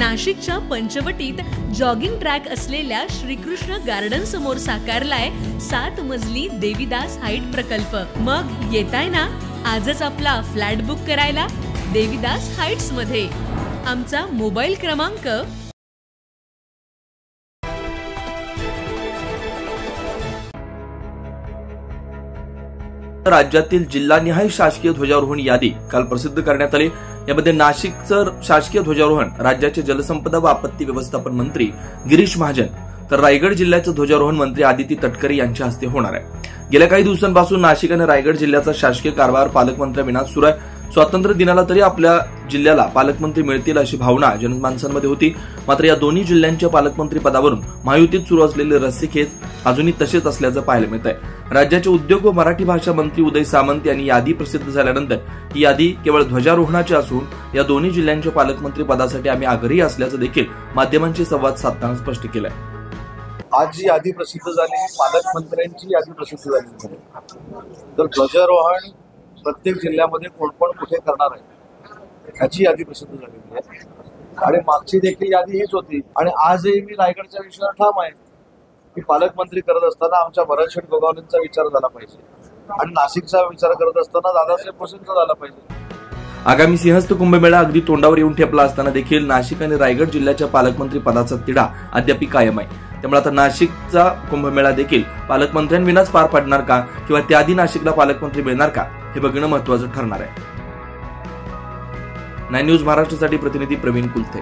नाशिकच्या पंचवटीत jogging track असलेल्या Shrikrishna garden समोर साकारलाय 7 मजली देवीदास हाईट प्रकल्प। मग येताय ना आजच आपला फ्लॅट बुक करायला देवीदास हाईट्स मध्ये। आमचा मोबाईल क्रमांक राज्यातील जिल्हानिहाय शासकीय ध्वजारोहण यादी काल प्रसिद्ध करण्यात आली। यामध्ये नाशिकचं शासकीय ध्वजारोहण राज्याचे जलसंपदा व आपत्ती व्यवस्थापन मंत्री गिरीश महाजन तर रायगड जिल्ह्याचं ध्वजारोहण मंत्री आदिती तटकरे यांच्या हस्ते होणार आहे। गेल्या काही दिवसांपासून नाशिक आणि रायगड जिल्ह्याचा शासकीय कारभार पालकमंत्र्यांविना सुरू आहे। स्वातंत्र्य दिनाला तरी आपल्या जिल्ह्याला पालकमंत्री मिळतील अशी भावना जनमानसांमध्ये होती। मात्र या दोन्ही जिल्ह्यांच्या पालकमंत्री पदावरून महायुतीत सुरू असलेले रस्सीखेच अजूनही तसेच असल्याचं पाहायला मिळत आहे। राज्याचे उद्योग व मराठी भाषा मंत्री उदय सामंत यांनी यादी प्रसिद्ध झाल्यानंतर ही यादी केवळ ध्वजारोहणाची असून या दोन्ही जिल्ह्यांच्या पालकमंत्री पदासाठी आम्ही आग्रही असल्याचं देखील माध्यमांशी संवाद साधताना स्पष्ट केलंय। आज जी यादी प्रसिद्ध झाली पालकमंत्र्यांची यादी प्रसिद्ध झाली, तर ध्वजारोहण प्रत्येक जिल्ह्यामध्ये कोण कोण कुठे करणार आहे याची यादी प्रसिद्ध झालेली आहे आणि मागची देखील यादी हीच होती। आणि आजही मी रायगडच्या विषयावर ठाम आहे की पालकमंत्री करत असताना आमच्या भरतशेठ गोगावलेंचा विचार झाला पाहिजे आणि नाशिकचा विचार करत असताना दादासाहेब भुसेंचा झाला पाहिजे। आगामी सिंहस्थ कुंभमेळा अगदी तोंडावर येऊन ठेपला असताना देखील नाशिक आणि रायगड जिल्ह्याच्या पालकमंत्री पदाचा तिढा अद्याप कायम आहे। त्यामुळे आता नाशिकचा कुंभमेळा देखील पालकमंत्र्यांविनाच पार पडणार का किंवा त्याआधी नाशिकला पालकमंत्री मिळणार का हे बघणं महत्त्वाचं ठरणार आहे। 9 न्यूज महाराष्ट्रासाठी प्रतिनिधी प्रवीण कुलथे।